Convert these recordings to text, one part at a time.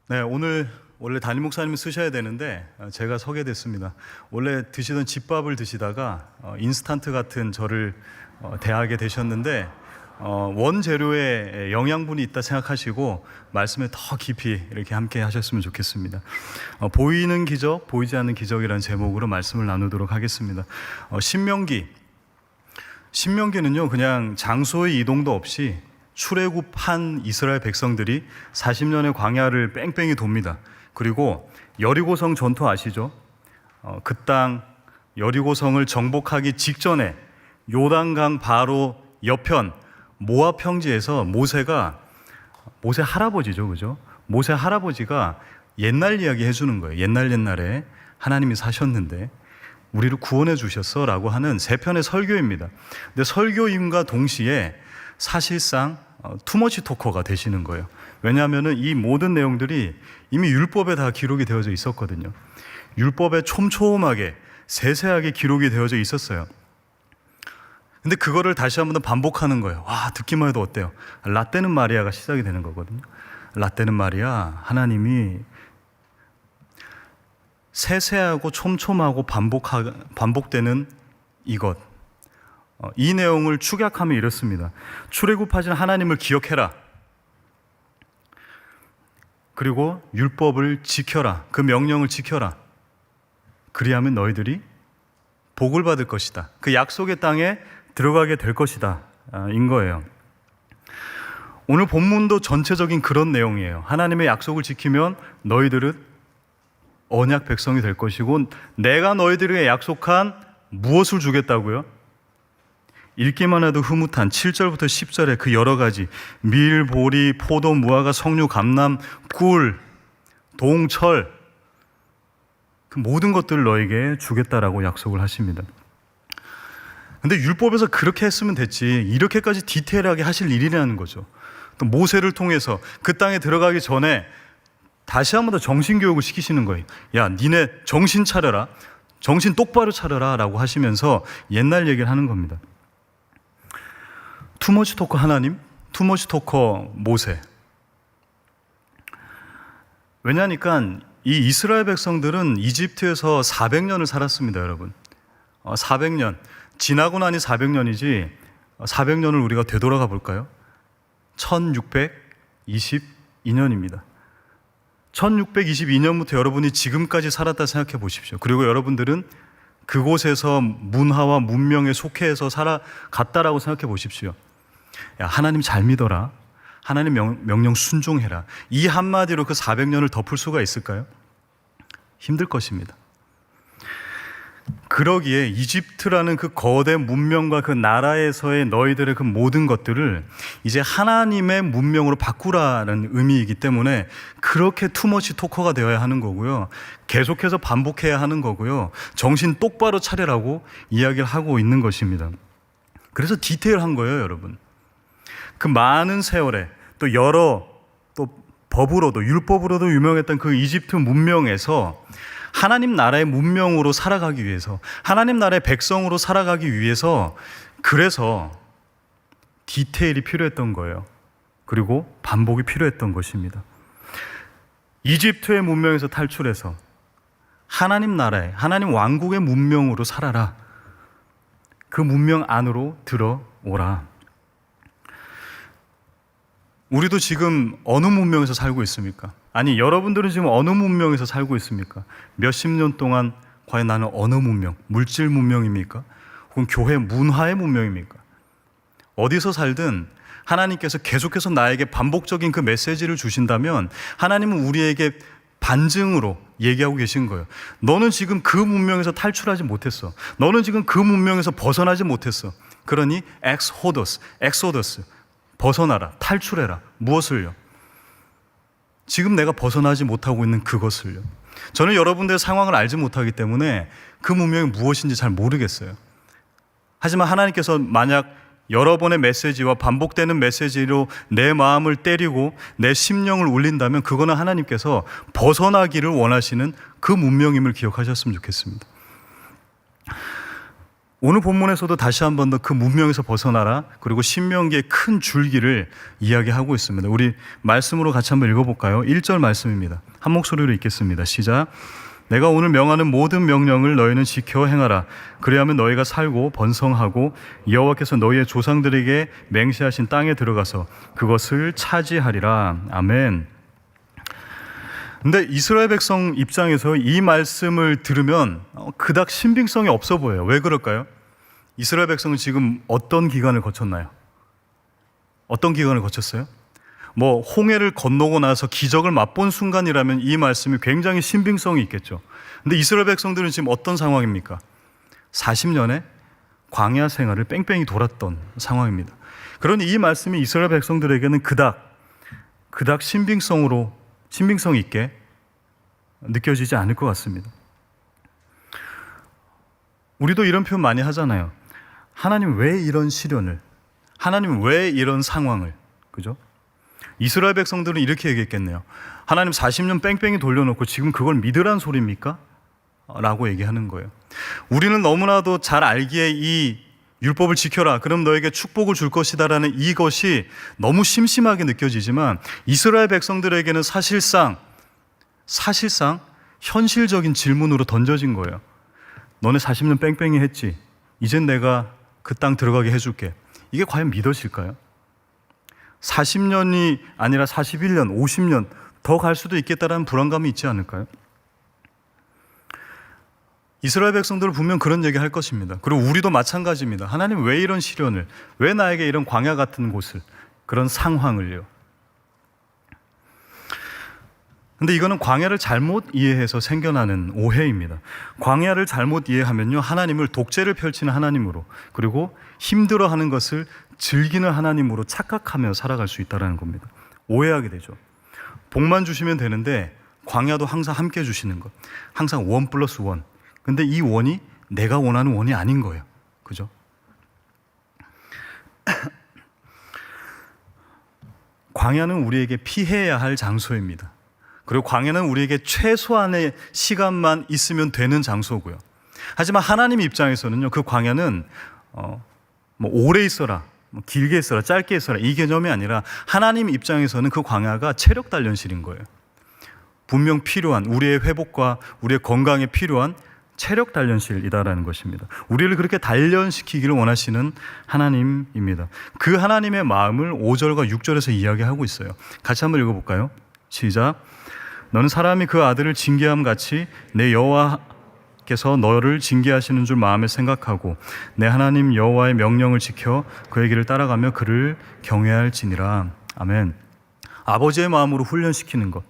네, 오늘 원래 담임 목사님이 쓰셔야 되는데 제가 서게 됐습니다. 원래 드시던 집밥을 드시다가 인스턴트 같은 저를 대하게 되셨는데 원재료에 영양분이 있다 생각하시고 말씀에 더 깊이 이렇게 함께 하셨으면 좋겠습니다. 보이는 기적, 보이지 않는 기적이라는 제목으로 말씀을 나누도록 하겠습니다. 신명기는요, 그냥 장소의 이동도 없이 출애굽한 이스라엘 백성들이 40년의 광야를 뺑뺑이 돕니다. 그리고 여리고성 전투 아시죠? 그 땅 여리고성을 정복하기 직전에 요단강 바로 옆편 모압 평지에서 모세 할아버지죠, 그죠? 모세 할아버지가 옛날 이야기 해주는 거예요. 옛날에 하나님이 사셨는데 우리를 구원해 주셨어라고 하는 세 편의 설교입니다. 근데 설교임과 동시에 사실상 투머치 토커가 되시는 거예요. 왜냐하면 이 모든 내용들이 이미 율법에 다 기록이 되어져 있었거든요. 율법에 촘촘하게 세세하게 기록이 되어져 있었어요. 근데 그거를 다시 한번 더 반복하는 거예요. 와, 듣기만 해도 어때요? 라떼는 마리아가 시작이 되는 거거든요. 라떼는 마리아, 하나님이 세세하고 촘촘하고 반복되는 이것, 이 내용을 축약하면 이렇습니다. 출애굽하신 하나님을 기억해라. 그리고 율법을 지켜라. 그 명령을 지켜라. 그리하면 너희들이 복을 받을 것이다. 그 약속의 땅에 들어가게 될 것이다. 인 거예요. 오늘 본문도 전체적인 그런 내용이에요. 하나님의 약속을 지키면 너희들은 언약 백성이 될 것이고 내가 너희들에게 약속한 무엇을 주겠다고요? 읽기만 해도 흐뭇한 7절부터 10절에 그 여러 가지 밀, 보리, 포도, 무화과, 석류, 감람, 꿀, 동, 철, 그 모든 것들을 너에게 주겠다라고 약속을 하십니다. 근데 율법에서 그렇게 했으면 됐지 이렇게까지 디테일하게 하실 일이라는 거죠. 또 모세를 통해서 그 땅에 들어가기 전에 다시 한 번 더 정신교육을 시키시는 거예요. 야, 니네 정신 차려라. 정신 똑바로 차려라 라고 하시면서 옛날 얘기를 하는 겁니다. 투머치 토커 하나님, 투머치 토커 모세. 왜냐니까 이 이스라엘 백성들은 이집트에서 400년을 살았습니다, 여러분. 400년. 지나고 나니 400년이지 400년을 우리가 되돌아가 볼까요? 1622년입니다. 1622년부터 여러분이 지금까지 살았다 생각해 보십시오. 그리고 여러분들은 그곳에서 문화와 문명에 속해서 살아갔다라고 생각해 보십시오. 야, 하나님 잘 믿어라. 하나님 명령 순종해라. 이 한마디로 그 400년을 덮을 수가 있을까요? 힘들 것입니다. 그러기에 이집트라는 그 거대 문명과 그 나라에서의 너희들의 그 모든 것들을 이제 하나님의 문명으로 바꾸라는 의미이기 때문에 그렇게 투머치 토커가 되어야 하는 거고요. 계속해서 반복해야 하는 거고요. 정신 똑바로 차리라고 이야기를 하고 있는 것입니다. 그래서 디테일한 거예요, 여러분. 그 많은 세월에 또 법으로도 율법으로도 유명했던 그 이집트 문명에서 하나님 나라의 문명으로 살아가기 위해서, 하나님 나라의 백성으로 살아가기 위해서, 그래서 디테일이 필요했던 거예요. 그리고 반복이 필요했던 것입니다. 이집트의 문명에서 탈출해서 하나님 나라의, 하나님 왕국의 문명으로 살아라. 그 문명 안으로 들어오라. 우리도 지금 어느 문명에서 살고 있습니까? 아니, 여러분들은 지금 어느 문명에서 살고 있습니까? 몇십 년 동안 과연 나는 어느 문명, 물질 문명입니까? 혹은 교회 문화의 문명입니까? 어디서 살든 하나님께서 계속해서 나에게 반복적인 그 메시지를 주신다면 하나님은 우리에게 반증으로 얘기하고 계신 거예요. 너는 지금 그 문명에서 탈출하지 못했어. 너는 지금 그 문명에서 벗어나지 못했어. 그러니 엑소더스, 벗어나라, 탈출해라. 무엇을요? 지금 내가 벗어나지 못하고 있는 그것을요. 저는 여러분들의 상황을 알지 못하기 때문에 그 문명이 무엇인지 잘 모르겠어요. 하지만 하나님께서 만약 여러 번의 메시지와 반복되는 메시지로 내 마음을 때리고 내 심령을 울린다면 그거는 하나님께서 벗어나기를 원하시는 그 문명임을 기억하셨으면 좋겠습니다. 오늘 본문에서도 다시 한 번 더 그 문명에서 벗어나라, 그리고 신명기의 큰 줄기를 이야기하고 있습니다. 우리 말씀으로 같이 한번 읽어볼까요? 1절 말씀입니다. 한 목소리로 읽겠습니다. 시작. 내가 오늘 명하는 모든 명령을 너희는 지켜 행하라. 그리하면 너희가 살고 번성하고 여호와께서 너희의 조상들에게 맹세하신 땅에 들어가서 그것을 차지하리라. 아멘. 근데 이스라엘 백성 입장에서 이 말씀을 들으면 그닥 신빙성이 없어 보여요. 왜 그럴까요? 이스라엘 백성은 지금 어떤 기간을 거쳤나요? 어떤 기간을 거쳤어요? 뭐 홍해를 건너고 나서 기적을 맛본 순간이라면 이 말씀이 굉장히 신빙성이 있겠죠. 근데 이스라엘 백성들은 지금 어떤 상황입니까? 40년의 광야 생활을 뺑뺑이 돌았던 상황입니다. 그러니 이 말씀이 이스라엘 백성들에게는 그닥 신빙성 있게 느껴지지 않을 것 같습니다. 우리도 이런 표현 많이 하잖아요. 하나님 왜 이런 시련을, 하나님 왜 이런 상황을, 그죠? 이스라엘 백성들은 이렇게 얘기했겠네요. 하나님 40년 뺑뺑이 돌려놓고 지금 그걸 믿으란 소리입니까? 라고 얘기하는 거예요. 우리는 너무나도 잘 알기에 이 율법을 지켜라, 그럼 너에게 축복을 줄 것이다 라는 이것이 너무 심심하게 느껴지지만 이스라엘 백성들에게는 사실상 현실적인 질문으로 던져진 거예요. 너네 40년 뺑뺑이 했지, 이젠 내가 그 땅 들어가게 해줄게. 이게 과연 믿어질까요? 40년이 아니라 41년, 50년 더 갈 수도 있겠다라는 불안감이 있지 않을까요? 이스라엘 백성들은 분명 그런 얘기 할 것입니다. 그리고 우리도 마찬가지입니다. 하나님 왜 이런 시련을, 왜 나에게 이런 광야 같은 곳을, 그런 상황을요? 근데 이거는 광야를 잘못 이해해서 생겨나는 오해입니다. 광야를 잘못 이해하면요, 하나님을 독재를 펼치는 하나님으로, 그리고 힘들어하는 것을 즐기는 하나님으로 착각하며 살아갈 수 있다는 겁니다. 오해하게 되죠. 복만 주시면 되는데 광야도 항상 함께 주시는 것, 항상 1+1. 근데 이 원이 내가 원하는 원이 아닌 거예요. 그죠? 광야는 우리에게 피해야 할 장소입니다. 그리고 광야는 우리에게 최소한의 시간만 있으면 되는 장소고요. 하지만 하나님 입장에서는요, 그 광야는 뭐 오래 있어라, 뭐 길게 있어라, 짧게 있어라, 이 개념이 아니라 하나님 입장에서는 그 광야가 체력 단련실인 거예요. 분명 필요한, 우리의 회복과 우리의 건강에 필요한 체력 단련실이다라는 것입니다. 우리를 그렇게 단련시키기를 원하시는 하나님입니다. 그 하나님의 마음을 5절과 6절에서 이야기하고 있어요. 같이 한번 읽어볼까요? 시작. 너는 사람이 그 아들을 징계함 같이 내 여호와께서 너를 징계하시는 줄 마음에 생각하고 내 하나님 여호와의 명령을 지켜 그의 길을 따라가며 그를 경외할지니라. 아멘. 아버지의 마음으로 훈련시키는 것.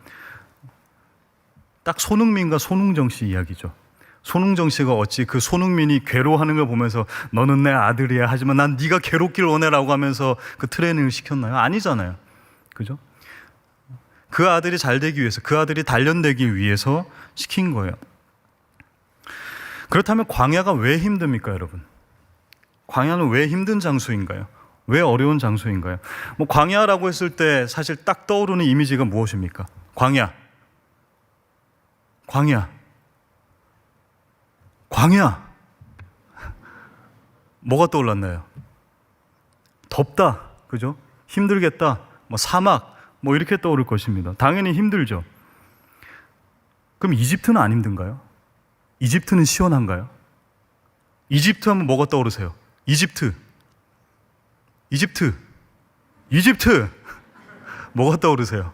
딱 손흥민과 손흥정 씨 이야기죠. 손흥정 씨가 어찌 그 손흥민이 괴로워하는 걸 보면서 너는 내 아들이야, 하지만 난 네가 괴롭기를 원해라고 하면서 그 트레이닝을 시켰나요? 아니잖아요. 그죠? 그 아들이 잘 되기 위해서, 그 아들이 단련되기 위해서 시킨 거예요. 그렇다면 광야가 왜 힘듭니까, 여러분? 광야는 왜 힘든 장소인가요? 왜 어려운 장소인가요? 뭐 광야라고 했을 때 사실 딱 떠오르는 이미지가 무엇입니까? 광야. 뭐가 떠올랐나요? 덥다, 그죠? 힘들겠다, 뭐 사막, 뭐 이렇게 떠오를 것입니다. 당연히 힘들죠. 그럼 이집트는 안 힘든가요? 이집트는 시원한가요? 이집트 하면 뭐가 떠오르세요? 이집트 뭐가 떠오르세요?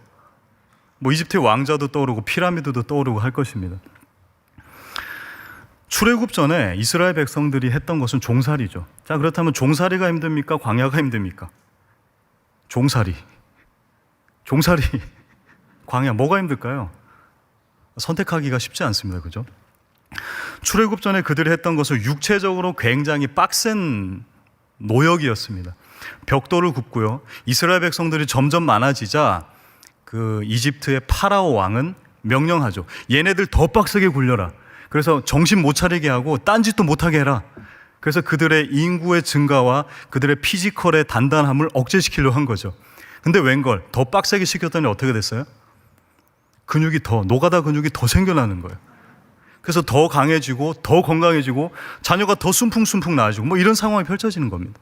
뭐 이집트의 왕자도 떠오르고 피라미드도 떠오르고 할 것입니다. 출애굽 전에 이스라엘 백성들이 했던 것은 종살이죠. 자, 그렇다면 종살이가 힘듭니까? 광야가 힘듭니까? 종살이. 광야, 뭐가 힘들까요? 선택하기가 쉽지 않습니다. 그죠? 출애굽 전에 그들이 했던 것은 육체적으로 굉장히 빡센 노역이었습니다. 벽돌을 굽고요. 이스라엘 백성들이 점점 많아지자 그 이집트의 파라오 왕은 명령하죠. 얘네들 더 빡세게 굴려라. 그래서 정신 못 차리게 하고 딴짓도 못하게 해라. 그래서 그들의 인구의 증가와 그들의 피지컬의 단단함을 억제시키려고 한 거죠. 근데 웬걸 더 빡세게 시켰더니 어떻게 됐어요? 노가다 근육이 더 생겨나는 거예요. 그래서 더 강해지고 더 건강해지고 자녀가 더 순풍순풍 나아지고 뭐 이런 상황이 펼쳐지는 겁니다.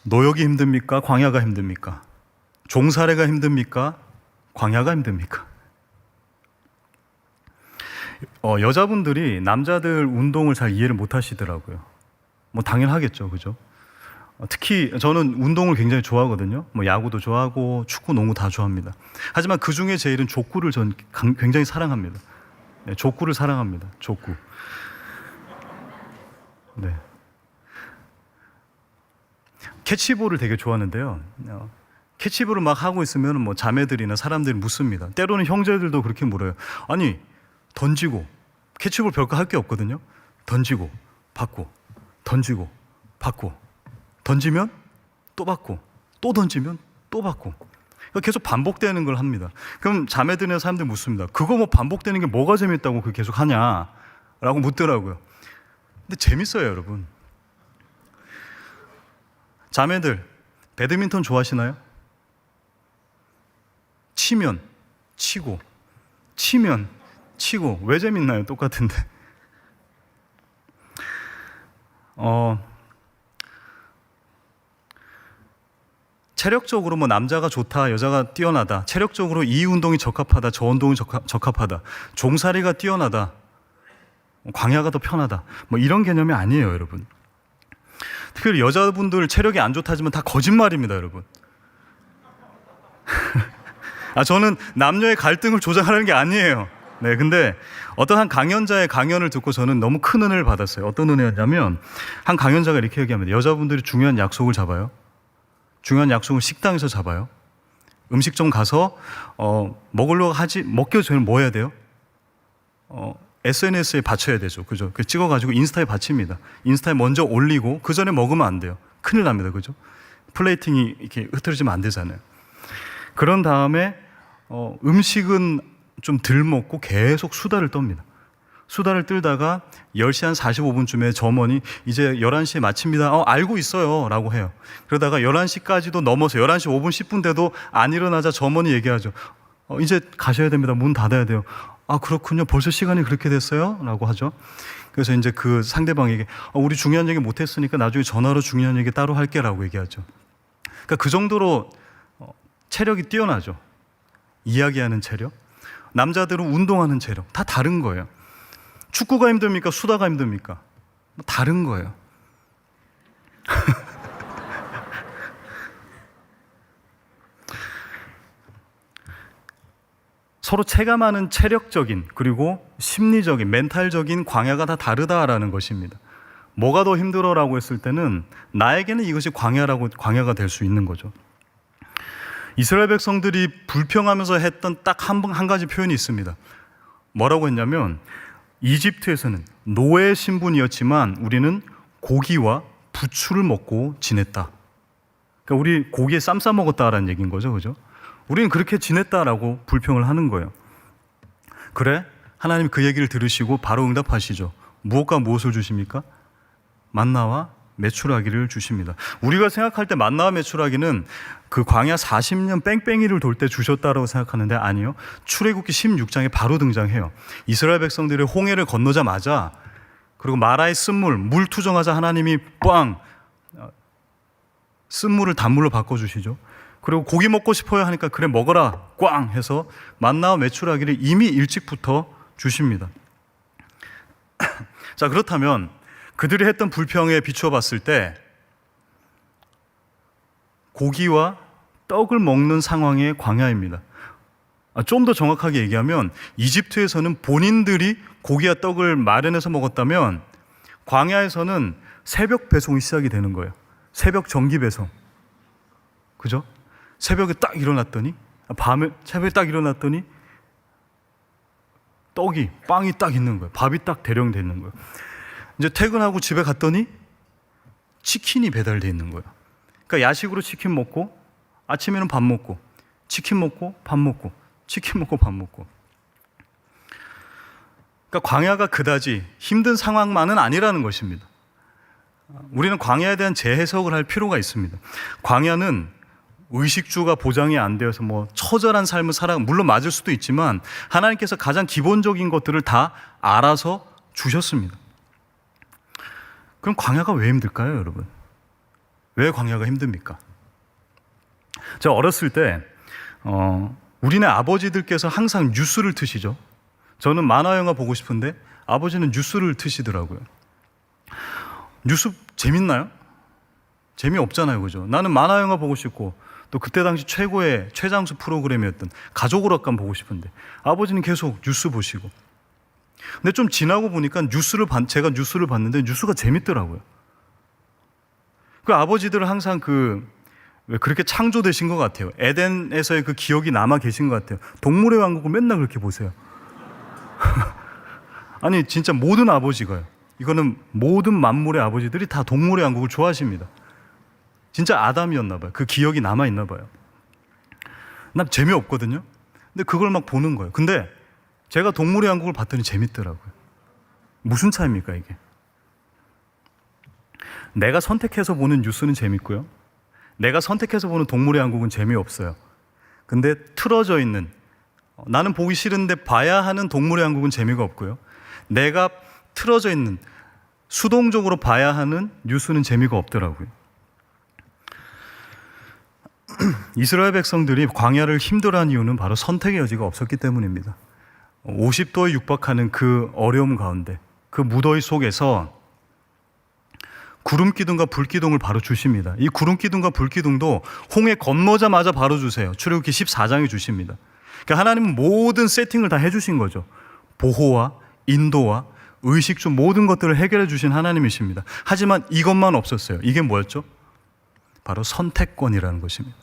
노역이 힘듭니까? 광야가 힘듭니까? 종살이가 힘듭니까? 광야가 힘듭니까? 여자분들이 남자들 운동을 잘 이해를 못 하시더라고요. 뭐 당연하겠죠, 그죠? 특히 저는 운동을 굉장히 좋아하거든요. 뭐 야구도 좋아하고 축구, 농구 다 좋아합니다. 하지만 그 중에 제일은 족구를 전 굉장히 사랑합니다. 네, 족구를 사랑합니다. 족구. 네. 캐치볼을 되게 좋아하는데요. 캐치볼을 막 하고 있으면 뭐 자매들이나 사람들이 묻습니다. 때로는 형제들도 그렇게 물어요. 아니, 던지고 캐치볼 별거 할 게 없거든요. 던지고 받고 던지고 받고 던지면 또 받고 또 던지면 또 받고 계속 반복되는 걸 합니다. 그럼 자매들이나 사람들이 묻습니다. 그거 뭐 반복되는 게 뭐가 재밌다고 그걸 계속 하냐라고 묻더라고요. 근데 재밌어요, 여러분. 자매들, 배드민턴 좋아하시나요? 치면 치고 치면 치고 왜 재밌나요? 똑같은데. 체력적으로 뭐 남자가 좋다, 여자가 뛰어나다, 체력적으로 이 운동이 적합하다, 저 운동이 적합하다, 종살이가 뛰어나다, 광야가 더 편하다, 뭐 이런 개념이 아니에요, 여러분. 특별히 여자분들 체력이 안 좋다지만 다 거짓말입니다, 여러분. 저는 남녀의 갈등을 조장하는 게 아니에요. 네, 근데 어떤 한 강연자의 강연을 듣고 저는 너무 큰 은혜를 받았어요. 어떤 은혜였냐면 한 강연자가 이렇게 얘기합니다. 여자분들이 중요한 약속을 잡아요. 중요한 약속을 식당에서 잡아요. 음식점 가서 먹으려고 먹기 전에 뭐 해야 돼요? SNS에 받쳐야 되죠. 그죠? 찍어가지고 인스타에 받칩니다. 인스타에 먼저 올리고 그 전에 먹으면 안 돼요. 큰일 납니다. 그죠? 플레이팅이 이렇게 흐트러지면 안 되잖아요. 그런 다음에 음식은 좀 덜 먹고 계속 수다를 떱니다. 수다를 떨다가 10시 한 45분쯤에 점원이 이제 11시에 마칩니다. 알고 있어요. 라고 해요. 그러다가 11시까지도 넘어서 11시 5분 10분 돼도 안 일어나자 점원이 얘기하죠. 이제 가셔야 됩니다. 문 닫아야 돼요. 그렇군요. 벌써 시간이 그렇게 됐어요? 라고 하죠. 그래서 이제 그 상대방에게 우리 중요한 얘기 못했으니까 나중에 전화로 중요한 얘기 따로 할게 라고 얘기하죠. 그러니까 그 정도로 체력이 뛰어나죠. 이야기하는 체력. 남자들은 운동하는 체력. 다 다른 거예요. 축구가 힘듭니까? 수다가 힘듭니까? 다른 거예요. 서로 체감하는 체력적인 그리고 심리적인 멘탈적인 광야가 다 다르다라는 것입니다. 뭐가 더 힘들어라고 했을 때는 나에게는 이것이 광야가 될 수 있는 거죠. 이스라엘 백성들이 불평하면서 했던 딱 한 가지 표현이 있습니다. 뭐라고 했냐면 이집트에서는 노예 신분이었지만 우리는 고기와 부추를 먹고 지냈다. 그러니까 우리 고기에 쌈 싸 먹었다라는 얘기인 거죠, 그죠? 우리는 그렇게 지냈다라고 불평을 하는 거예요. 그래? 하나님 그 얘기를 들으시고 바로 응답하시죠. 무엇과 무엇을 주십니까? 만나와 메추라기를 주십니다. 우리가 생각할 때 만나와 메추라기는 그 광야 40년 뺑뺑이를 돌 때 주셨다라고 생각하는데 아니요. 출애굽기 16장에 바로 등장해요. 이스라엘 백성들이 홍해를 건너자마자 그리고 마라의 쓴물, 물 투정하자 하나님이 꽝 쓴물을 단물로 바꿔주시죠. 그리고 고기 먹고 싶어요 하니까 그래 먹어라 꽝 해서 만나와 메추라기를 이미 일찍부터 주십니다. 자, 그렇다면 그들이 했던 불평에 비추어 봤을 때 고기와 떡을 먹는 상황의 광야입니다. 좀 더 정확하게 얘기하면 이집트에서는 본인들이 고기와 떡을 마련해서 먹었다면 광야에서는 새벽 배송이 시작이 되는 거예요. 새벽 정기 배송. 그죠? 새벽에 딱 일어났더니 새벽에 딱 일어났더니 빵이 딱 있는 거예요. 밥이 딱 대령돼 있는 거예요. 이제 퇴근하고 집에 갔더니 치킨이 배달돼 있는 거예요. 그러니까 야식으로 치킨 먹고 아침에는 밥 먹고 치킨 먹고 밥 먹고 치킨 먹고 밥 먹고. 그러니까 광야가 그다지 힘든 상황만은 아니라는 것입니다. 우리는 광야에 대한 재해석을 할 필요가 있습니다. 광야는 의식주가 보장이 안 되어서 뭐 처절한 삶을 살아, 물론 맞을 수도 있지만 하나님께서 가장 기본적인 것들을 다 알아서 주셨습니다. 그럼 광야가 왜 힘들까요, 여러분? 왜 광야가 힘듭니까? 제가 어렸을 때 우리네 아버지들께서 항상 뉴스를 트시죠. 저는 만화 영화 보고 싶은데 아버지는 뉴스를 트시더라고요. 뉴스 재밌나요? 재미없잖아요, 그죠? 나는 만화 영화 보고 싶고 또 그때 당시 최고의 최장수 프로그램이었던 가족오락관 보고 싶은데 아버지는 계속 뉴스 보시고. 근데 좀 지나고 보니까 제가 뉴스를 봤는데 뉴스가 재밌더라고요. 그 아버지들은 항상 왜 그렇게 창조되신 것 같아요. 에덴에서의 그 기억이 남아 계신 것 같아요. 동물의 왕국을 맨날 그렇게 보세요. 아니 진짜 모든 아버지가요. 이거는 모든 만물의 아버지들이 다 동물의 왕국을 좋아하십니다. 진짜 아담이었나 봐요. 그 기억이 남아 있나 봐요. 난 재미없거든요. 근데 그걸 막 보는 거예요. 근데 제가 동물의 왕국을 봤더니 재밌더라고요. 무슨 차이입니까 이게? 내가 선택해서 보는 뉴스는 재밌고요. 내가 선택해서 보는 동물의 왕국은 재미없어요. 근데 틀어져 있는, 나는 보기 싫은데 봐야 하는 동물의 왕국은 재미가 없고요. 내가 틀어져 있는, 수동적으로 봐야 하는 뉴스는 재미가 없더라고요. 이스라엘 백성들이 광야를 힘들어한 이유는 바로 선택의 여지가 없었기 때문입니다. 50도에 육박하는 그 어려움 가운데, 그 무더위 속에서 구름 기둥과 불 기둥을 바로 주십니다. 이 구름 기둥과 불 기둥도 홍해 건너자마자 바로 주세요. 출애굽기 14장에 주십니다. 그러니까 하나님은 모든 세팅을 다 해주신 거죠. 보호와 인도와 의식주 모든 것들을 해결해 주신 하나님이십니다. 하지만 이것만 없었어요. 이게 뭐였죠? 바로 선택권이라는 것입니다.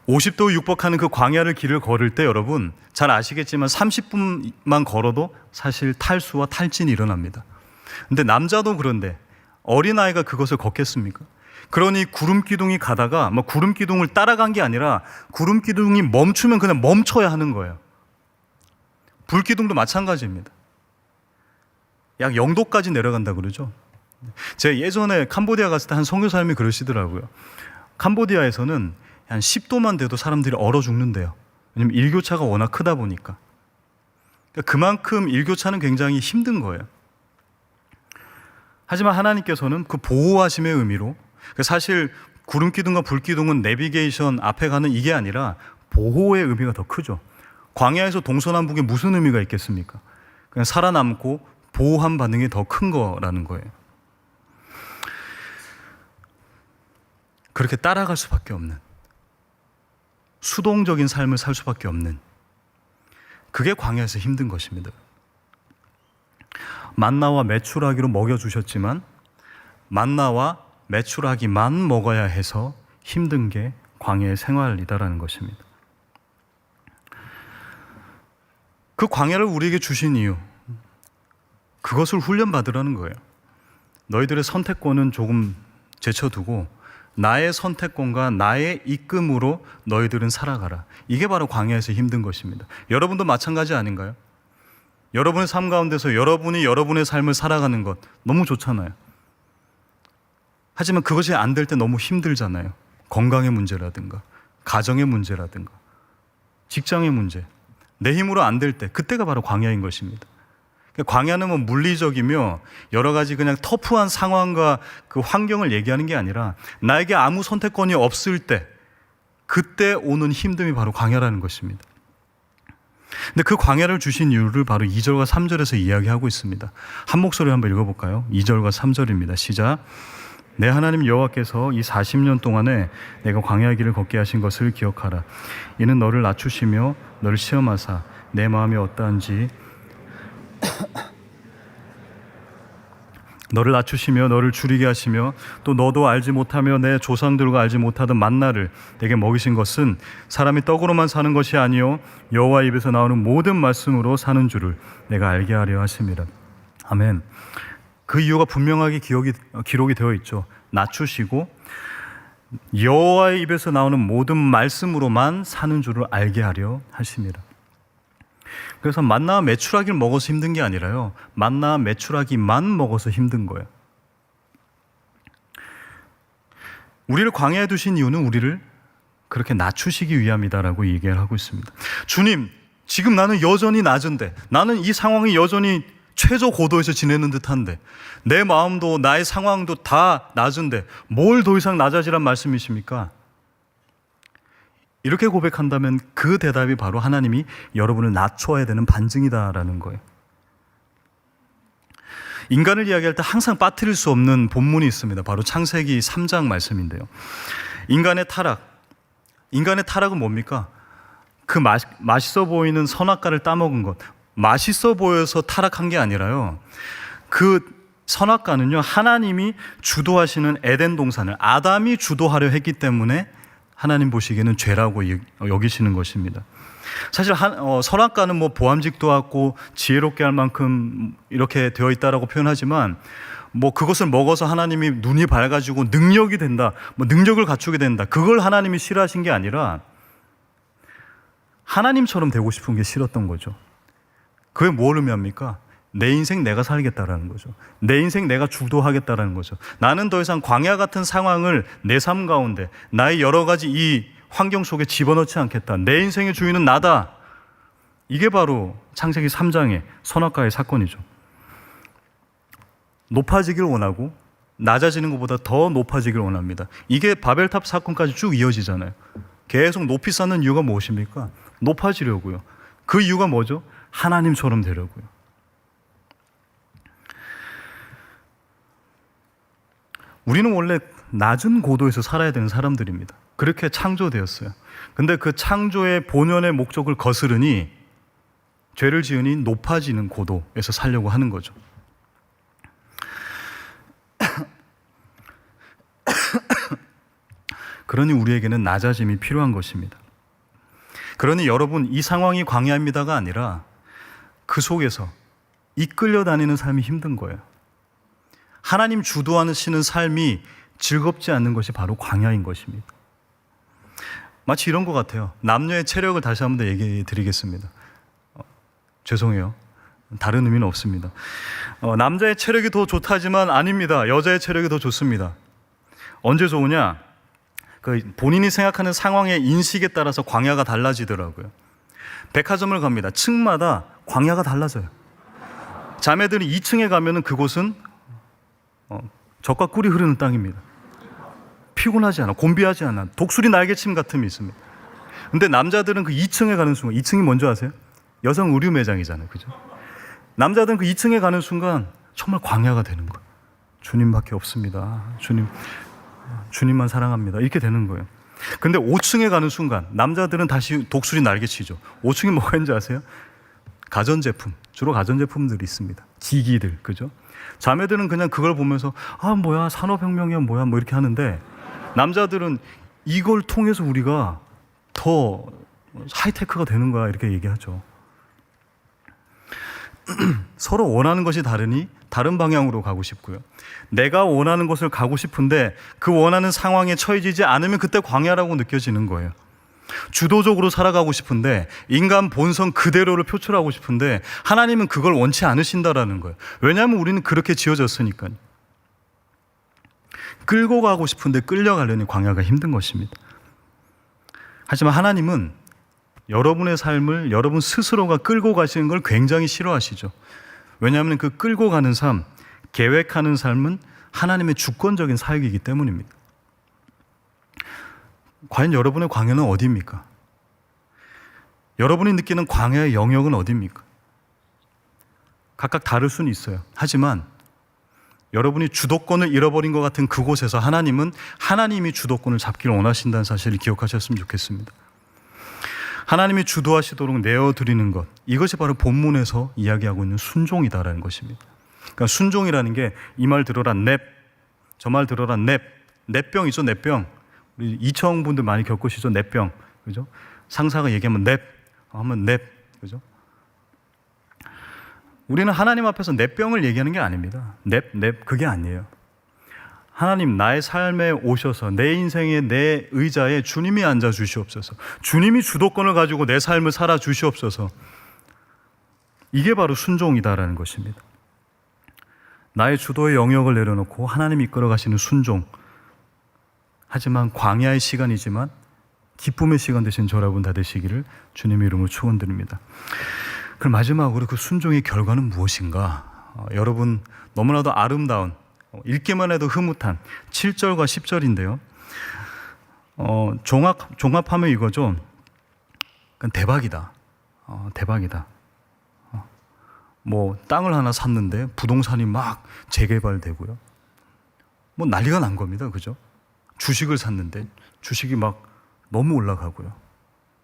50도 육박하는 그 광야를 길을 걸을 때 여러분 잘 아시겠지만 30분만 걸어도 사실 탈수와 탈진이 일어납니다. 근데 남자도 그런데 어린아이가 그것을 걷겠습니까? 그러니 구름 기둥이 가다가 구름 기둥을 따라간 게 아니라 구름 기둥이 멈추면 그냥 멈춰야 하는 거예요. 불 기둥도 마찬가지입니다. 약 0도까지 내려간다 그러죠. 제가 예전에 캄보디아 갔을 때 한 선교사님이 그러시더라고요. 캄보디아에서는 한 10도만 돼도 사람들이 얼어 죽는데요. 왜냐면 일교차가 워낙 크다 보니까. 그만큼 일교차는 굉장히 힘든 거예요. 하지만 하나님께서는 그 보호하심의 의미로, 사실 구름 기둥과 불 기둥은 내비게이션 앞에 가는 이게 아니라 보호의 의미가 더 크죠. 광야에서 동서남북에 무슨 의미가 있겠습니까? 그냥 살아남고 보호함 반응이 더 큰 거라는 거예요. 그렇게 따라갈 수밖에 없는, 수동적인 삶을 살 수밖에 없는, 그게 광야에서 힘든 것입니다. 만나와 메추라기로 먹여주셨지만 만나와 메추라기만 먹어야 해서 힘든 게 광야의 생활이다라는 것입니다. 그 광야를 우리에게 주신 이유, 그것을 훈련받으라는 거예요. 너희들의 선택권은 조금 제쳐두고 나의 선택권과 나의 이끌음으로 너희들은 살아가라. 이게 바로 광야에서 힘든 것입니다. 여러분도 마찬가지 아닌가요? 여러분의 삶 가운데서 여러분이 여러분의 삶을 살아가는 것 너무 좋잖아요. 하지만 그것이 안 될 때 너무 힘들잖아요. 건강의 문제라든가 가정의 문제라든가 직장의 문제, 내 힘으로 안 될 때, 그때가 바로 광야인 것입니다. 광야는 뭐 물리적이며 여러 가지 그냥 터프한 상황과 그 환경을 얘기하는 게 아니라 나에게 아무 선택권이 없을 때, 그때 오는 힘듦이 바로 광야라는 것입니다. 근데 그 광야를 주신 이유를 바로 2절과 3절에서 이야기하고 있습니다. 한 목소리 한번 읽어볼까요? 2절과 3절입니다. 시작. 내 하나님 여호와께서 이 40년 동안에 내가 광야의 길을 걷게 하신 것을 기억하라. 이는 너를 낮추시며 너를 시험하사 내 마음이 어떠한지 너를 낮추시며 너를 줄이게 하시며 또 너도 알지 못하며 내 조상들과 알지 못하던 만나를 내게 먹이신 것은 사람이 떡으로만 사는 것이 아니요 여호와 입에서 나오는 모든 말씀으로 사는 줄을 내가 알게 하려 하심이라. 아멘. 그 이유가 분명하게 기록이 되어 있죠. 낮추시고 여호와의 입에서 나오는 모든 말씀으로만 사는 줄을 알게 하려 하심이라. 그래서 만나와 메추라기를 먹어서 힘든 게 아니라요, 만나와 메추라기만 먹어서 힘든 거예요. 우리를 광야에 두신 이유는 우리를 그렇게 낮추시기 위함이다라고 얘기를 하고 있습니다. 주님, 지금 나는 여전히 낮은데, 나는 이 상황이 여전히 최저 고도에서 지내는 듯한데, 내 마음도 나의 상황도 다 낮은데 뭘 더 이상 낮아지란 말씀이십니까? 이렇게 고백한다면 그 대답이 바로 하나님이 여러분을 낮춰야 되는 반증이다라는 거예요. 인간을 이야기할 때 항상 빠뜨릴 수 없는 본문이 있습니다. 바로 창세기 3장 말씀인데요. 인간의 타락은 뭡니까? 그 맛있어 보이는 선악과를 따먹은 것, 맛있어 보여서 타락한 게 아니라요, 그 선악과는요, 하나님이 주도하시는 에덴 동산을 아담이 주도하려 했기 때문에 하나님 보시기에는 죄라고 여기시는 것입니다. 사실 선악과는 뭐 보암직도 하고 지혜롭게 할 만큼 이렇게 되어 있다라고 표현하지만, 뭐 그것을 먹어서 하나님이 눈이 밝아지고 능력이 된다, 뭐 능력을 갖추게 된다, 그걸 하나님이 싫어하신 게 아니라 하나님처럼 되고 싶은 게 싫었던 거죠. 그게 뭘 의미합니까? 내 인생 내가 살겠다라는 거죠. 내 인생 내가 주도하겠다라는 거죠. 나는 더 이상 광야 같은 상황을 내 삶 가운데, 나의 여러 가지 이 환경 속에 집어넣지 않겠다. 내 인생의 주인은 나다. 이게 바로 창세기 3장의 선악과의 사건이죠. 높아지길 원하고 낮아지는 것보다 더 높아지길 원합니다. 이게 바벨탑 사건까지 쭉 이어지잖아요. 계속 높이 쌓는 이유가 무엇입니까? 높아지려고요. 그 이유가 뭐죠? 하나님처럼 되려고요. 우리는 원래 낮은 고도에서 살아야 되는 사람들입니다. 그렇게 창조되었어요. 근데 그 창조의 본연의 목적을 거스르니 죄를 지으니 높아지는 고도에서 살려고 하는 거죠. 그러니 우리에게는 낮아짐이 필요한 것입니다. 그러니 여러분, 이 상황이 광야입니다가 아니라 그 속에서 이끌려 다니는 삶이 힘든 거예요. 하나님 주도하시는 삶이 즐겁지 않는 것이 바로 광야인 것입니다. 마치 이런 것 같아요. 남녀의 체력을 다시 한 번 더 얘기해 드리겠습니다. 죄송해요. 다른 의미는 없습니다. 남자의 체력이 더 좋다지만 아닙니다. 여자의 체력이 더 좋습니다. 언제 좋으냐? 본인이 생각하는 상황의 인식에 따라서 광야가 달라지더라고요. 백화점을 갑니다. 층마다 광야가 달라져요. 자매들이 2층에 가면은 그곳은 젖과 꿀이 흐르는 땅입니다. 피곤하지 않아, 곤비하지 않아, 독수리 날개침 같음이 있습니다. 근데 남자들은 그 2층에 가는 순간, 2층이 뭔지 아세요? 여성 의류 매장이잖아요, 그죠? 남자들은 그 2층에 가는 순간 정말 광야가 되는 거예요. 주님밖에 없습니다. 주님만 사랑합니다. 이렇게 되는 거예요. 근데 5층에 가는 순간 남자들은 다시 독수리 날개치죠. 5층에 뭐가 있는지 아세요? 가전제품, 주로 가전제품들이 있습니다. 기기들, 그죠? 자매들은 그냥 그걸 보면서 뭐야, 산업혁명이야 뭐야, 뭐 이렇게 하는데, 남자들은 이걸 통해서 우리가 더 하이테크가 되는 거야, 이렇게 얘기하죠. 서로 원하는 것이 다르니 다른 방향으로 가고 싶고요. 내가 원하는 곳을 가고 싶은데 그 원하는 상황에 처해지지 않으면 그때 광야라고 느껴지는 거예요. 주도적으로 살아가고 싶은데, 인간 본성 그대로를 표출하고 싶은데 하나님은 그걸 원치 않으신다라는 거예요. 왜냐하면 우리는 그렇게 지어졌으니까요. 끌고 가고 싶은데 끌려가려니 광야가 힘든 것입니다. 하지만 하나님은 여러분의 삶을 여러분 스스로가 끌고 가시는 걸 굉장히 싫어하시죠. 왜냐하면 그 끌고 가는 삶, 계획하는 삶은 하나님의 주권적인 사역이기 때문입니다. 과연 여러분의 광야는 어디입니까? 여러분이 느끼는 광야의 영역은 어디입니까? 각각 다를 수는 있어요. 하지만 여러분이 주도권을 잃어버린 것 같은 그곳에서 하나님은 하나님이 주도권을 잡기를 원하신다는 사실을 기억하셨으면 좋겠습니다. 하나님이 주도하시도록 내어드리는 것, 이것이 바로 본문에서 이야기하고 있는 순종이다라는 것입니다. 그러니까 순종이라는 게 이 말 들어라 넵, 저 말 들어라 넵, 넵병이죠, 넵병. 우리 이청분들 많이 겪으시죠, 넵병, 그죠? 상사가 얘기하면 넵, 하면 넵, 그죠? 우리는 하나님 앞에서 넵병을 얘기하는 게 아닙니다. 넵, 그게 아니에요. 하나님, 나의 삶에 오셔서 내 인생의 내 의자에 주님이 앉아 주시옵소서. 주님이 주도권을 가지고 내 삶을 살아 주시옵소서. 이게 바로 순종이다라는 것입니다. 나의 주도의 영역을 내려놓고 하나님이 이끌어 가시는 순종. 하지만 광야의 시간이지만 기쁨의 시간 되신 저 여러분 다 되시기를 주님의 이름으로 축원드립니다. 그럼 마지막으로 그 순종의 결과는 무엇인가? 여러분 너무나도 아름다운, 읽기만 해도 흐뭇한 7절과 10절인데요. 종합하면 이거죠. 대박이다. 대박이다. 뭐 땅을 하나 샀는데 부동산이 막 재개발되고요. 뭐 난리가 난 겁니다. 그죠? 주식을 샀는데 주식이 막 너무 올라가고요.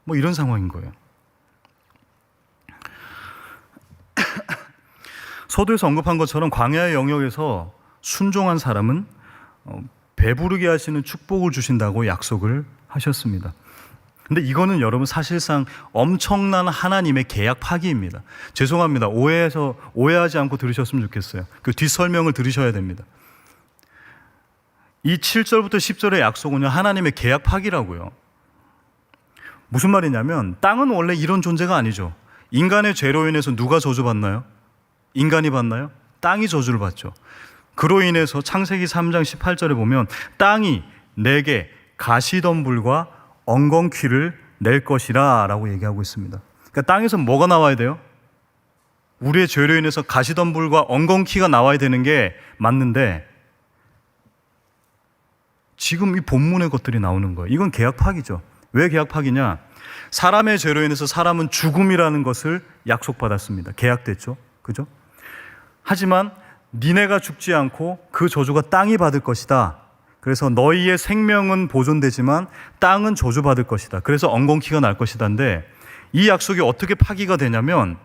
뭐 이런 상황인 거예요. 서두에서 언급한 것처럼 광야의 영역에서 순종한 사람은 배부르게 하시는 축복을 주신다고 약속을 하셨습니다. 근데 이거는 여러분 사실상 엄청난 하나님의 계약 파기입니다. 죄송합니다. 오해하지 않고 들으셨으면 좋겠어요. 그 뒷설명을 들으셔야 됩니다. 이 7절부터 10절의 약속은요, 하나님의 계약 파기라고요. 무슨 말이냐면 땅은 원래 이런 존재가 아니죠. 인간의 죄로 인해서 누가 저주받나요? 인간이 받나요? 땅이 저주를 받죠. 그로 인해서 창세기 3장 18절에 보면 땅이 내게 가시덤불과 엉겅퀴를 낼 것이라 라고 얘기하고 있습니다. 그러니까 땅에서 뭐가 나와야 돼요? 우리의 죄로 인해서 가시덤불과 엉겅퀴가 나와야 되는 게 맞는데 지금 이 본문의 것들이 나오는 거예요. 이건 계약 파기죠. 왜 계약 파기냐? 사람의 죄로 인해서 사람은 죽음이라는 것을 약속받았습니다. 계약됐죠. 그죠? 하지만 니네가 죽지 않고 그 저주가 땅이 받을 것이다. 그래서 너희의 생명은 보존되지만 땅은 저주받을 것이다. 그래서 엉겅퀴가 날 것이다인데 이 약속이 어떻게 파기가 되냐면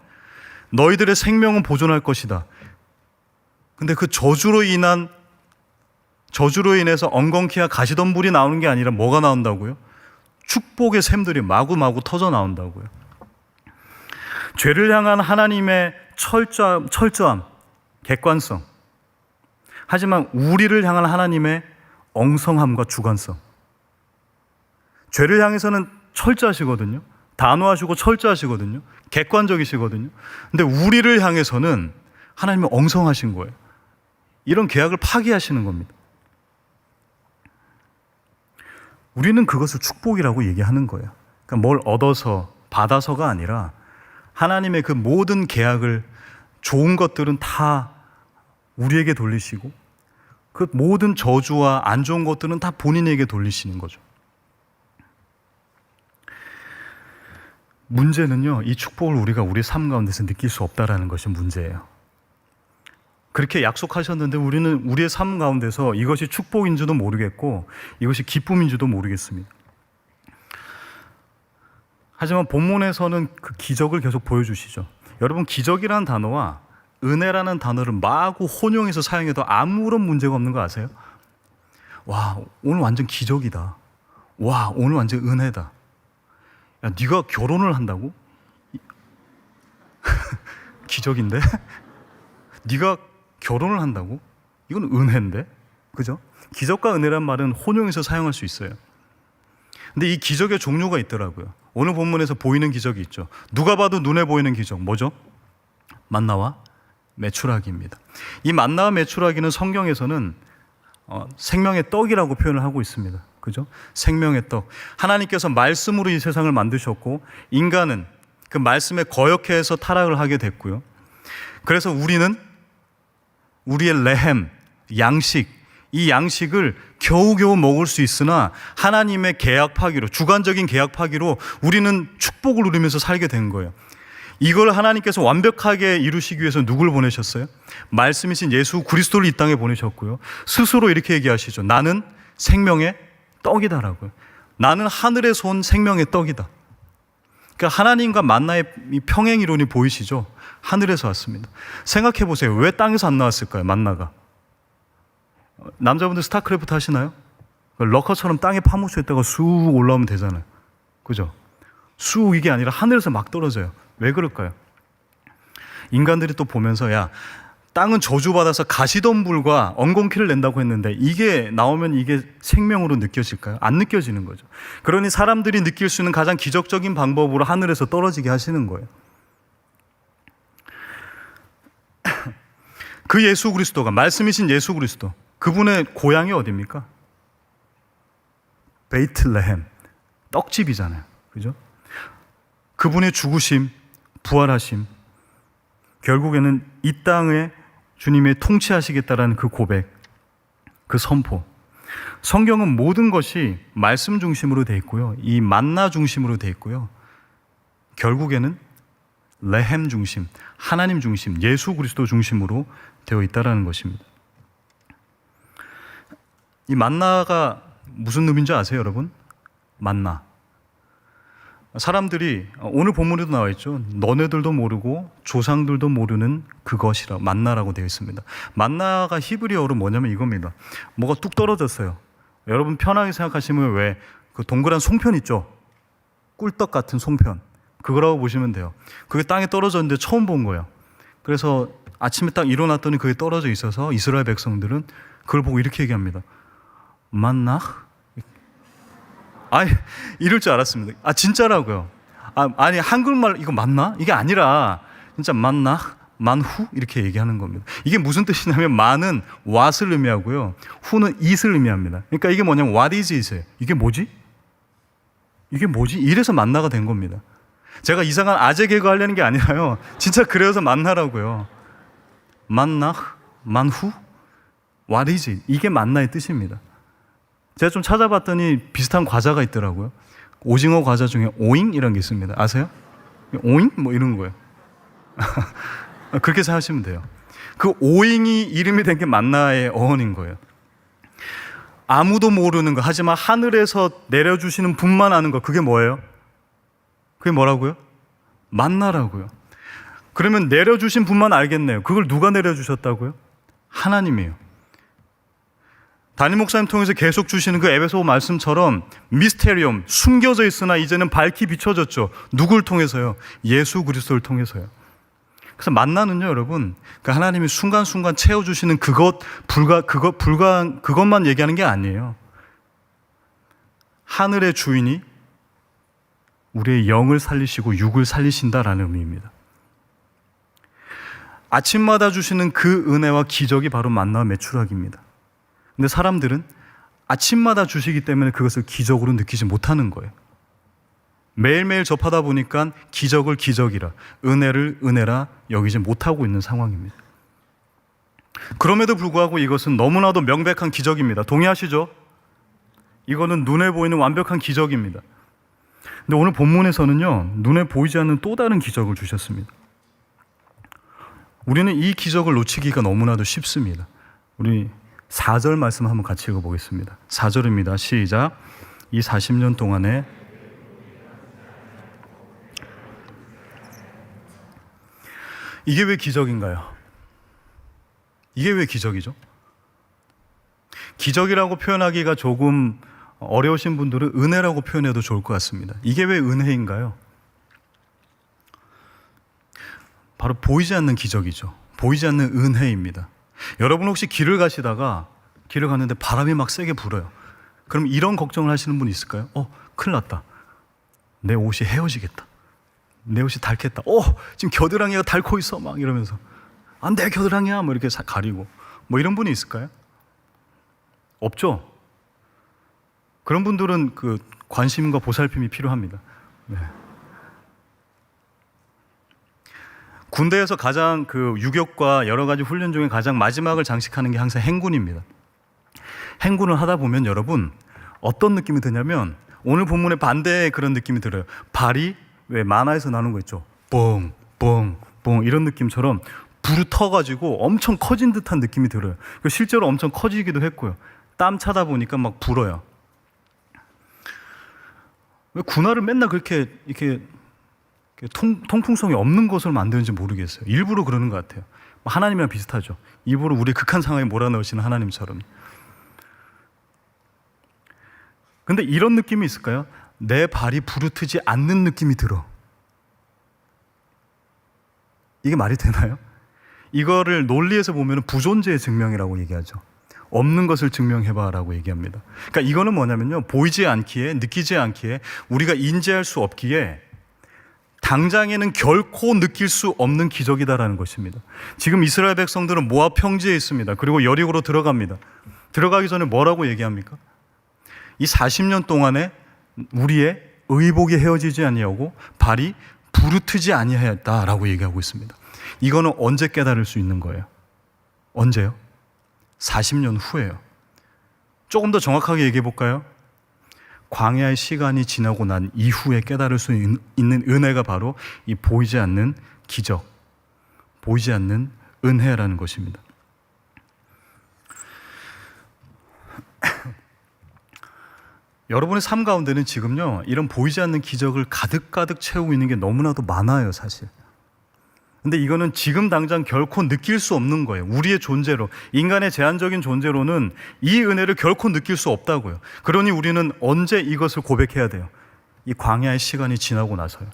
너희들의 생명은 보존할 것이다. 근데 그 저주로 인해서 엉겅퀴와 가시덤불이 나오는 게 아니라 뭐가 나온다고요? 축복의 샘들이 마구마구 터져 나온다고요. 죄를 향한 하나님의 철저함, 객관성. 하지만 우리를 향한 하나님의 엉성함과 주관성. 죄를 향해서는 철저하시거든요. 단호하시고 철저하시거든요. 객관적이시거든요. 근데 우리를 향해서는 하나님이 엉성하신 거예요. 이런 계약을 파기하시는 겁니다. 우리는 그것을 축복이라고 얘기하는 거예요. 그러니까 뭘 얻어서 받아서가 아니라 하나님의 그 모든 계약을, 좋은 것들은 다 우리에게 돌리시고 그 모든 저주와 안 좋은 것들은 다 본인에게 돌리시는 거죠. 문제는요, 이 축복을 우리가 우리 삶 가운데서 느낄 수 없다라는 것이 문제예요. 그렇게 약속하셨는데 우리는 우리의 삶 가운데서 이것이 축복인지도 모르겠고 이것이 기쁨인지도 모르겠습니다. 하지만 본문에서는 그 기적을 계속 보여주시죠. 여러분, 기적이라는 단어와 은혜라는 단어를 마구 혼용해서 사용해도 아무런 문제가 없는 거 아세요? 와, 오늘 완전 기적이다. 와, 오늘 완전 은혜다. 야, 네가 결혼을 한다고? 기적인데? 네가 결혼을 한다고? 이건 은혜인데? 그죠? 기적과 은혜란 말은 혼용해서 사용할 수 있어요. 근데 이 기적의 종류가 있더라고요. 오늘 본문에서 보이는 기적이 있죠. 누가 봐도 눈에 보이는 기적, 뭐죠? 만나와 메추라기입니다. 이 만나와 메추라기는 성경에서는 생명의 떡이라고 표현을 하고 있습니다. 그죠? 생명의 떡. 하나님께서 말씀으로 이 세상을 만드셨고 인간은 그 말씀에 거역해서 타락을 하게 됐고요. 그래서 우리는 우리의 레헴, 양식, 이 양식을 겨우겨우 먹을 수 있으나 하나님의 계약 파기로, 주관적인 계약 파기로 우리는 축복을 누리면서 살게 된 거예요. 이걸 하나님께서 완벽하게 이루시기 위해서 누굴 보내셨어요? 말씀이신 예수 그리스도를 이 땅에 보내셨고요. 스스로 이렇게 얘기하시죠. 나는 생명의 떡이다라고요. 나는 하늘에서 온 생명의 떡이다. 그러니까 하나님과 만나의 이 평행 이론이 보이시죠? 하늘에서 왔습니다. 생각해 보세요. 왜 땅에서 안 나왔을까요? 만나가. 남자분들 스타크래프트 하시나요? 러커처럼 땅에 파묻혀 있다가 쑥 올라오면 되잖아요. 그죠? 쑥 이게 아니라 하늘에서 막 떨어져요. 왜 그럴까요? 인간들이 또 보면서 야, 땅은 저주받아서 가시덤불과 엉겅퀴를 낸다고 했는데 이게 나오면 이게 생명으로 느껴질까요? 안 느껴지는 거죠. 그러니 사람들이 느낄 수 있는 가장 기적적인 방법으로 하늘에서 떨어지게 하시는 거예요. 그 예수 그리스도가, 말씀이신 예수 그리스도, 그분의 고향이 어디입니까? 베이틀레헴, 떡집이잖아요. 그죠? 그분의 죽으심, 부활하심, 결국에는 이 땅에 주님의 통치하시겠다라는 그 고백, 그 선포. 성경은 모든 것이 말씀 중심으로 돼 있고요. 이 만나 중심으로 돼 있고요. 결국에는 레헴 중심, 하나님 중심, 예수 그리스도 중심으로 되어 있다라는 것입니다. 이 만나가 무슨 의미인지 아세요, 여러분? 만나. 사람들이 오늘 본문에도 나와 있죠. 너네들도 모르고 조상들도 모르는 그것이라 만나라고 되어 있습니다. 만나가 히브리어로 뭐냐면 이겁니다. 뭐가 뚝 떨어졌어요. 여러분 편하게 생각하시면 왜 그 동그란 송편 있죠? 꿀떡 같은 송편. 그거라고 보시면 돼요. 그게 땅에 떨어졌는데 처음 본 거예요. 그래서 아침에 딱 일어났더니 그게 떨어져 있어서 이스라엘 백성들은 그걸 보고 이렇게 얘기합니다. 만나? 아니, 이럴 줄 알았습니다. 아, 진짜라고요. 아니, 한국말 이거 맞나? 이게 아니라 진짜 만나? 만후? 이렇게 얘기하는 겁니다. 이게 무슨 뜻이냐면 만은 what을 의미하고요. 후는 it을 의미합니다. 그러니까 이게 뭐냐면 what is it이에요. 이게 뭐지? 이게 뭐지? 이래서 만나가 된 겁니다. 제가 이상한 아재 개그 하려는 게 아니라요. 진짜 그래서 만나라고요. 만나? 만후? what is it? 이게 만나의 뜻입니다. 제가 좀 찾아봤더니 비슷한 과자가 있더라고요. 오징어 과자 중에 오잉이라는 게 있습니다. 아세요? 오잉? 뭐 이런 거예요. 그렇게 생각하시면 돼요. 그 오잉이 이름이 된 게 만나의 어원인 거예요. 아무도 모르는 거, 하지만 하늘에서 내려주시는 분만 아는 거, 그게 뭐예요? 그게 뭐라고요? 만나라고요. 그러면 내려주신 분만 알겠네요. 그걸 누가 내려주셨다고요? 하나님이에요. 담임 목사님 통해서 계속 주시는 그 에베소 말씀처럼 미스테리움, 숨겨져 있으나 이제는 밝히 비춰졌죠. 누굴 통해서요? 예수 그리스도를 통해서요. 그래서 만나는요, 여러분, 그 하나님이 순간순간 채워주시는 그것만 얘기하는 게 아니에요. 하늘의 주인이 우리의 영을 살리시고 육을 살리신다라는 의미입니다. 아침마다 주시는 그 은혜와 기적이 바로 만나와 메추라기입니다. 근데 사람들은 아침마다 주시기 때문에 그것을 기적으로 느끼지 못하는 거예요. 매일매일 접하다 보니까 기적을 기적이라, 은혜를 은혜라 여기지 못하고 있는 상황입니다. 그럼에도 불구하고 이것은 너무나도 명백한 기적입니다. 동의하시죠? 이거는 눈에 보이는 완벽한 기적입니다. 근데 오늘 본문에서는요, 눈에 보이지 않는 또 다른 기적을 주셨습니다. 우리는 이 기적을 놓치기가 너무나도 쉽습니다. 우리 4절 말씀 한번 같이 읽어보겠습니다. 4절입니다. 시작. 이 40년 동안에 이게 왜 기적인가요? 이게 왜 기적이죠? 기적이라고 표현하기가 조금 어려우신 분들은 은혜라고 표현해도 좋을 것 같습니다. 이게 왜 은혜인가요? 바로 보이지 않는 기적이죠. 보이지 않는 은혜입니다. 여러분 혹시 길을 가는데 바람이 막 세게 불어요. 그럼 이런 걱정을 하시는 분 있을까요? 큰일 났다. 내 옷이 헤어지겠다. 내 옷이 닳겠다. 지금 겨드랑이가 닳고 있어. 막 이러면서. 안 돼, 겨드랑이야. 뭐 이렇게 가리고. 뭐 이런 분이 있을까요? 없죠? 그런 분들은 그 관심과 보살핌이 필요합니다. 네. 군대에서 가장 그 유격과 여러 가지 훈련 중에 가장 마지막을 장식하는 게 항상 행군입니다. 행군을 하다 보면 여러분 어떤 느낌이 드냐면 오늘 본문의 반대의 그런 느낌이 들어요. 발이 왜 만화에서 나오는 거 있죠? 뻥, 뻥, 뻥 이런 느낌처럼 불이 터가지고 엄청 커진 듯한 느낌이 들어요. 실제로 엄청 커지기도 했고요. 땀 차다 보니까 막 불어요. 왜 군화를 맨날 그렇게 이렇게 통풍성이 없는 것을 만드는지 모르겠어요. 일부러 그러는 것 같아요. 하나님이랑 비슷하죠. 일부러 우리 극한 상황에 몰아넣으시는 하나님처럼. 근데 이런 느낌이 있을까요? 내 발이 부르트지 않는 느낌이 들어. 이게 말이 되나요? 이거를 논리에서 보면 부존재의 증명이라고 얘기하죠. 없는 것을 증명해봐라고 얘기합니다. 그러니까 이거는 뭐냐면요, 보이지 않기에, 느끼지 않기에, 우리가 인지할 수 없기에 당장에는 결코 느낄 수 없는 기적이다라는 것입니다. 지금 이스라엘 백성들은 모압 평지에 있습니다. 그리고 여리고로 들어갑니다. 들어가기 전에 뭐라고 얘기합니까? 이 40년 동안에 우리의 의복이 헤어지지 아니하고 발이 부르트지 아니하였다라고 얘기하고 있습니다. 이거는 언제 깨달을 수 있는 거예요? 언제요? 40년 후예요. 조금 더 정확하게 얘기해 볼까요? 광야의 시간이 지나고 난 이후에 깨달을 수 있는 은혜가 바로 이 보이지 않는 기적, 보이지 않는 은혜라는 것입니다. 여러분의 삶 가운데는 지금요, 이런 보이지 않는 기적을 가득가득 채우고 있는 게 너무나도 많아요, 사실. 근데 이거는 지금 당장 결코 느낄 수 없는 거예요. 우리의 존재로, 인간의 제한적인 존재로는 이 은혜를 결코 느낄 수 없다고요. 그러니 우리는 언제 이것을 고백해야 돼요? 이 광야의 시간이 지나고 나서요.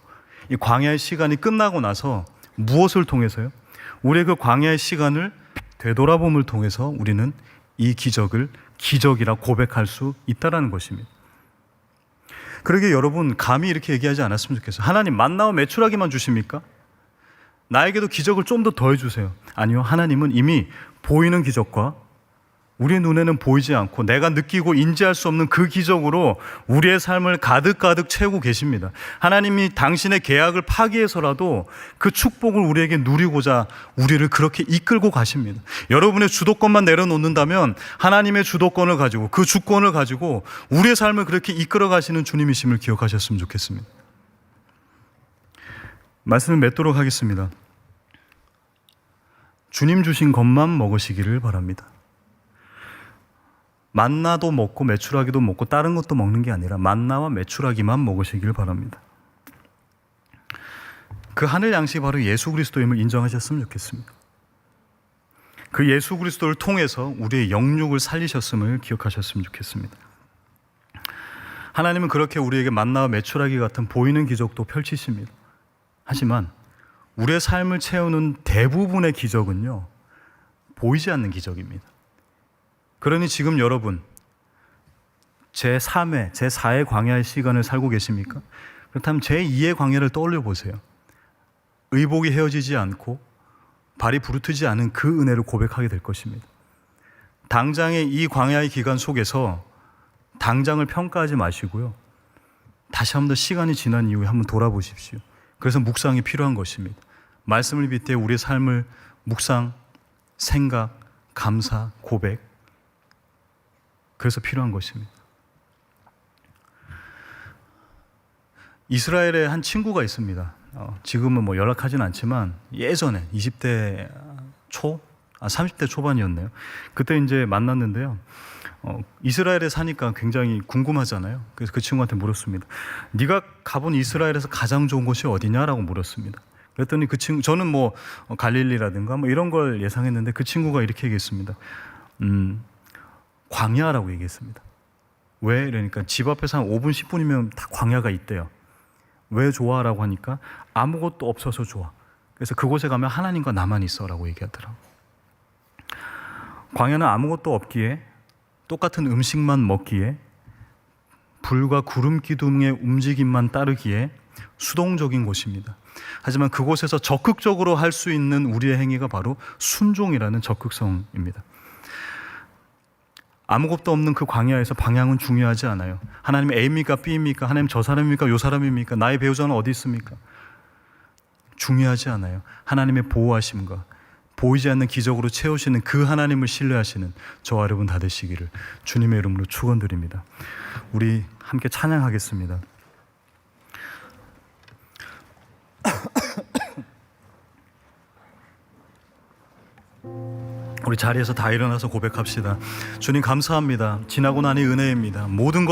이 광야의 시간이 끝나고 나서 무엇을 통해서요? 우리의 그 광야의 시간을 되돌아봄을 통해서 우리는 이 기적을 기적이라 고백할 수 있다는 것입니다. 그러게 여러분, 감히 이렇게 얘기하지 않았으면 좋겠어요. 하나님, 만나와 메추라기만 주십니까? 나에게도 기적을 좀 더 더해주세요. 아니요, 하나님은 이미 보이는 기적과 우리의 눈에는 보이지 않고 내가 느끼고 인지할 수 없는 그 기적으로 우리의 삶을 가득가득 채우고 계십니다. 하나님이 당신의 계약을 파기해서라도 그 축복을 우리에게 누리고자 우리를 그렇게 이끌고 가십니다. 여러분의 주도권만 내려놓는다면 하나님의 주도권을 가지고, 그 주권을 가지고 우리의 삶을 그렇게 이끌어 가시는 주님이심을 기억하셨으면 좋겠습니다. 말씀을 맺도록 하겠습니다. 주님 주신 것만 먹으시기를 바랍니다. 만나도 먹고 메추라기도 먹고 다른 것도 먹는 게 아니라 만나와 메추라기만 먹으시길 바랍니다. 그 하늘 양식이 바로 예수 그리스도임을 인정하셨으면 좋겠습니다. 그 예수 그리스도를 통해서 우리의 영육을 살리셨음을 기억하셨으면 좋겠습니다. 하나님은 그렇게 우리에게 만나와 메추라기 같은 보이는 기적도 펼치십니다. 하지만 우리의 삶을 채우는 대부분의 기적은요, 보이지 않는 기적입니다. 그러니 지금 여러분, 제3회, 제4의 광야의 시간을 살고 계십니까? 그렇다면 제2의 광야를 떠올려 보세요. 의복이 헤어지지 않고 발이 부르트지 않은 그 은혜를 고백하게 될 것입니다. 당장의 이 광야의 기간 속에서 당장을 평가하지 마시고요, 다시 한번 더 시간이 지난 이후에 한번 돌아보십시오. 그래서 묵상이 필요한 것입니다. 말씀을 빗대 우리의 삶을 묵상, 생각, 감사, 고백, 그래서 필요한 것입니다. 이스라엘에 한 친구가 있습니다. 지금은 뭐 연락하진 않지만 예전에 20대 초, 30대 초반이었네요. 그때 이제 만났는데요. 이스라엘에 사니까 굉장히 궁금하잖아요. 그래서 그 친구한테 물었습니다. 네가 가본 이스라엘에서 가장 좋은 곳이 어디냐라고 물었습니다. 그랬더니 그 친구, 저는 뭐 갈릴리라든가 뭐 이런 걸 예상했는데 그 친구가 이렇게 얘기했습니다. 광야라고 얘기했습니다. 왜? 그러니까 집 앞에서 한 5분 10분이면 다 광야가 있대요. 왜 좋아라고 하니까 아무것도 없어서 좋아. 그래서 그곳에 가면 하나님과 나만 있어라고 얘기하더라고요. 광야는 아무것도 없기에, 똑같은 음식만 먹기에, 불과 구름 기둥의 움직임만 따르기에 수동적인 곳입니다. 하지만 그곳에서 적극적으로 할 수 있는 우리의 행위가 바로 순종이라는 적극성입니다. 아무것도 없는 그 광야에서 방향은 중요하지 않아요. 하나님 A입니까 B입니까? 하나님 저 사람입니까? 요 사람입니까? 나의 배우자는 어디 있습니까? 중요하지 않아요. 하나님의 보호하심과 보이지 않는 기적으로 채우시는 그 하나님을 신뢰하시는 저와 여러분 다 되시기를 주님의 이름으로 축원드립니다. 우리 함께 찬양하겠습니다. 우리 자리에서 다 일어나서 고백합시다. 주님 감사합니다. 지나고 나니 은혜입니다. 모든 것